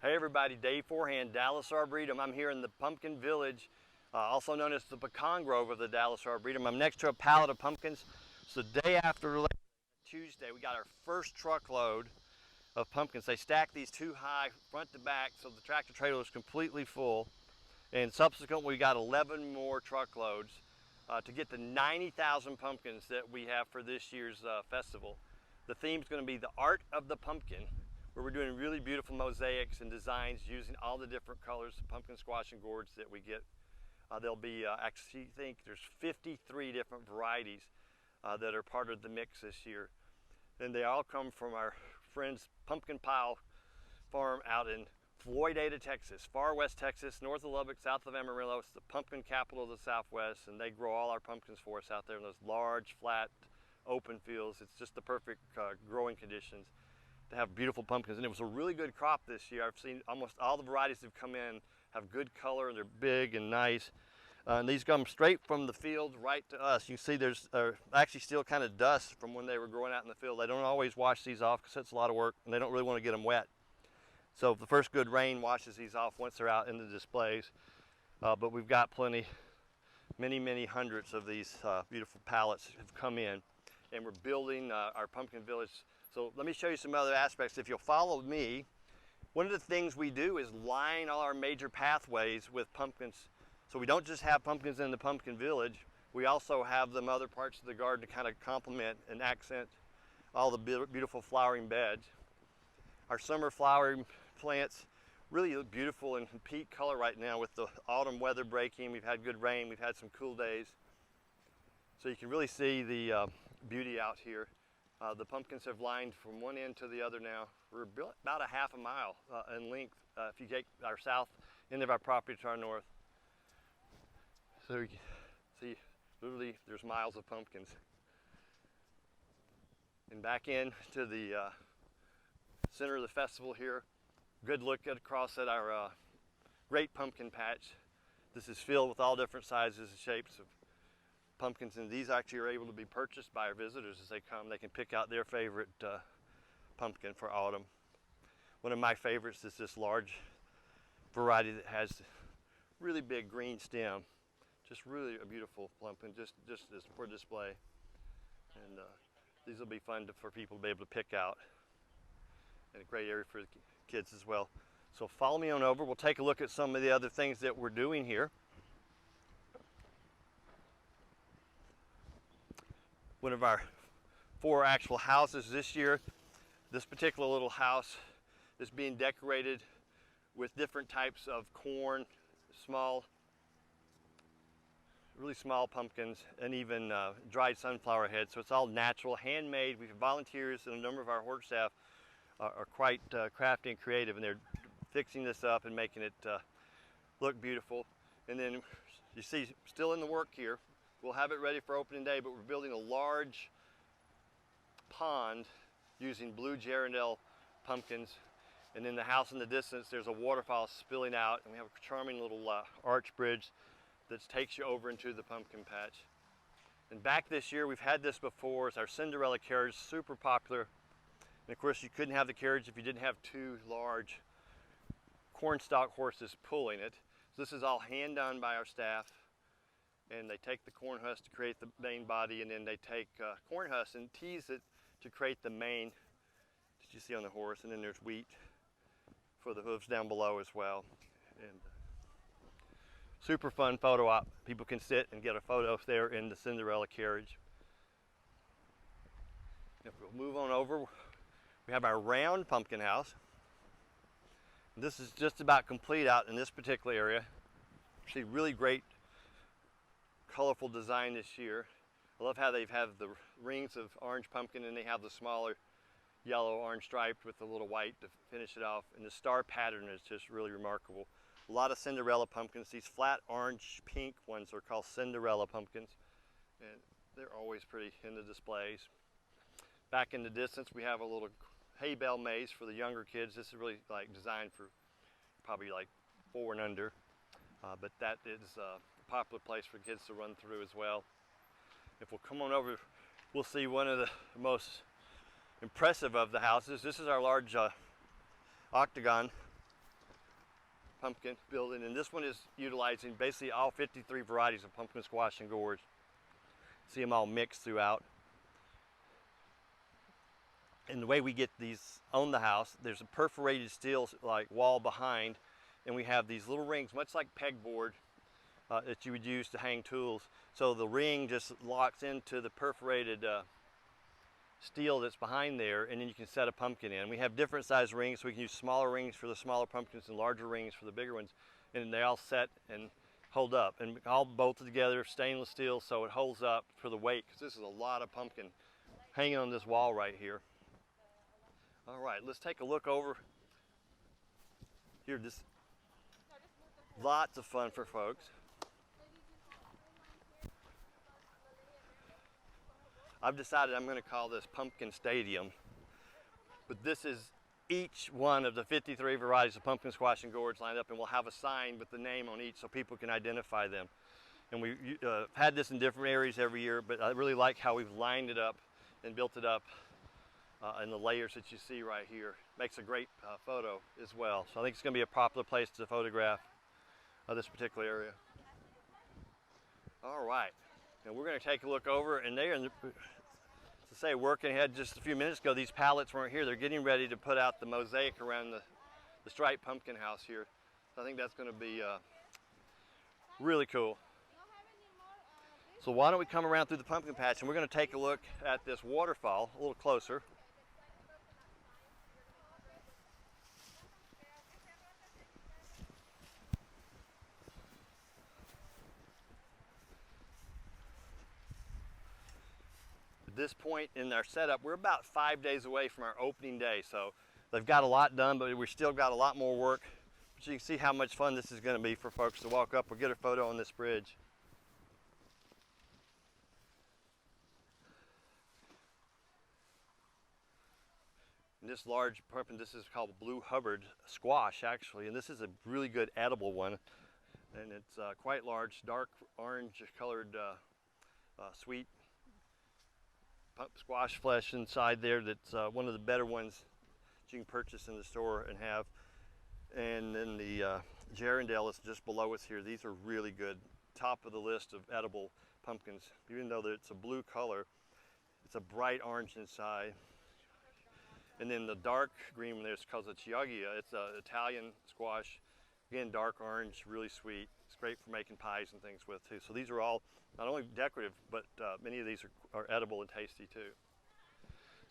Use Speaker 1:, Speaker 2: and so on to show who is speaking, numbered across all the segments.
Speaker 1: Hey everybody, Dave Forehand, Dallas Arboretum. I'm here in the Pumpkin Village, also known as the Pecan Grove of the Dallas Arboretum. I'm next to a pallet of pumpkins. It's the day after Tuesday. We got our first truckload of pumpkins. They stack these too high front to back so the tractor trailer is completely full. And subsequently we got 11 more truckloads to get the 90,000 pumpkins that we have for this year's festival. The theme is going to be the art of the pumpkin, where we're doing really beautiful mosaics and designs using all the different colors of pumpkin, squash, and gourds that we get. There'll be, actually, I think there's 53 different varieties that are part of the mix this year. And they all come from our friends' Pumpkin Pile Farm out in Floydada, Texas, far west Texas, north of Lubbock, south of Amarillo. It's the pumpkin capital of the Southwest, and they grow all our pumpkins for us out there in those large, flat, open fields. It's just the perfect growing conditions to have beautiful pumpkins. And it was a really good crop this year. I've seen almost all the varieties that have come in have good color, and they're big and nice. And these come straight from the field right to us. You can see there's actually still kind of dust from when they were growing out in the field. They don't always wash these off because it's a lot of work, and they don't really want to get them wet. So the first good rain washes these off once they're out in the displays. But we've got plenty, many hundreds of these beautiful pallets have come in, and we're building our pumpkin village. So let me show you some other aspects. If you'll follow me, one of the things we do is line all our major pathways with pumpkins. So we don't just have pumpkins in the pumpkin village, we also have them other parts of the garden to kind of complement and accent all the beautiful flowering beds. Our summer flowering plants really look beautiful in peak color right now with the autumn weather breaking. We've had good rain, we've had some cool days. So you can really see the beauty out here. The pumpkins have lined from one end to the other now. We're about a half a mile in length if you take our south end of our property to our north. So you can see, literally, there's miles of pumpkins. And back in to the center of the festival here, good look across at our great pumpkin patch. This is filled with all different sizes and shapes of pumpkins, and these actually are able to be purchased by our visitors as they come. They can pick out their favorite pumpkin for autumn. One of my favorites is this large variety that has really big green stem. Just really a beautiful pumpkin, just as for display. And these will be fun for people to be able to pick out, and a great area for the kids as well. So follow me on over. We'll take a look at some of the other things that we're doing here. One of our 4 actual houses this year. This particular little house is being decorated with different types of corn, really small pumpkins, and even dried sunflower heads. So it's all natural, handmade. We have volunteers, and a number of our hort staff are quite crafty and creative, and they're fixing this up and making it look beautiful. And then you see, still in the work here, we'll have it ready for opening day, but we're building a large pond using blue Gerandale pumpkins. And in the house in the distance, there's a waterfall spilling out, and we have a charming little arch bridge that takes you over into the pumpkin patch. And back this year, we've had this before, it's our Cinderella carriage, super popular. And of course, you couldn't have the carriage if you didn't have 2 large cornstalk horses pulling it. So this is all hand done by our staff. And they take the corn husk to create the main body, and then they take corn husk and tease it to create the mane that you see on the horse. And then there's wheat for the hooves down below as well. And super fun photo op. People can sit and get a photo there in the Cinderella carriage. If we'll move on over, we have our round pumpkin house. And this is just about complete out in this particular area. See, really great colorful design this year. I love how they've had the rings of orange pumpkin, and they have the smaller yellow orange striped with a little white to finish it off. And the star pattern is just really remarkable. A lot of Cinderella pumpkins. These flat orange pink ones are called Cinderella pumpkins, and they're always pretty in the displays. Back in the distance, we have a little hay bale maze for the younger kids. This is really like designed for probably like 4 and under, but that is popular place for kids to run through as well. If we'll come on over, we'll see one of the most impressive of the houses. This is our large Octagon pumpkin building, and this one is utilizing basically all 53 varieties of pumpkin squash and gourds. See them all mixed throughout. And the way we get these on the house, there's a perforated steel like wall behind, and we have these little rings, much like pegboard, that you would use to hang tools. So the ring just locks into the perforated steel that's behind there, and then you can set a pumpkin in. We have different size rings, so we can use smaller rings for the smaller pumpkins and larger rings for the bigger ones, and they all set and hold up, and all bolted together, stainless steel, so it holds up for the weight, because this is a lot of pumpkin hanging on this wall right here. All right, let's take a look over here. This lots of fun for folks. I've decided I'm going to call this Pumpkin Stadium, but this is each one of the 53 varieties of pumpkin squash and gourds lined up, and we'll have a sign with the name on each so people can identify them. And we've had this in different areas every year, but I really like how we've lined it up and built it up in the layers that you see right here. Makes a great photo as well. So I think it's going to be a popular place to photograph this particular area. All right, and we're going to take a look over, and they're to say working ahead just a few minutes ago. These pallets weren't here. They're getting ready to put out the mosaic around the striped pumpkin house here. So I think that's going to be really cool. So why don't we come around through the pumpkin patch, and we're going to take a look at this waterfall a little closer. At this point in our setup, we're about 5 days away from our opening day, so they've got a lot done, but we've still got a lot more work. But you can see how much fun this is going to be for folks to walk up or get a photo on this bridge. And this large pumpkin, this is called blue Hubbard squash actually, and this is a really good edible one, and it's quite large, dark orange colored sweet squash flesh inside there. That's one of the better ones that you can purchase in the store and have. And then the Gerundale is just below us here. These are really good, top of the list of edible pumpkins. Even though it's a blue color, it's a bright orange inside. And then the dark green one there is called a Chioggia. It's an Italian squash. Again, dark orange, really sweet. It's great for making pies and things with too. So these are all not only decorative, but many of these are edible and tasty too.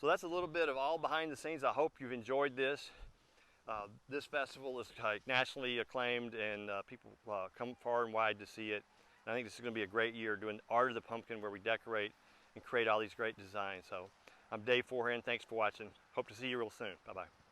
Speaker 1: So that's a little bit of all behind the scenes. I hope you've enjoyed this. This festival is nationally acclaimed, and people come far and wide to see it. And I think this is going to be a great year doing Art of the Pumpkin, where we decorate and create all these great designs. So I'm Dave Forehand. Thanks for watching. Hope to see you real soon. Bye-bye.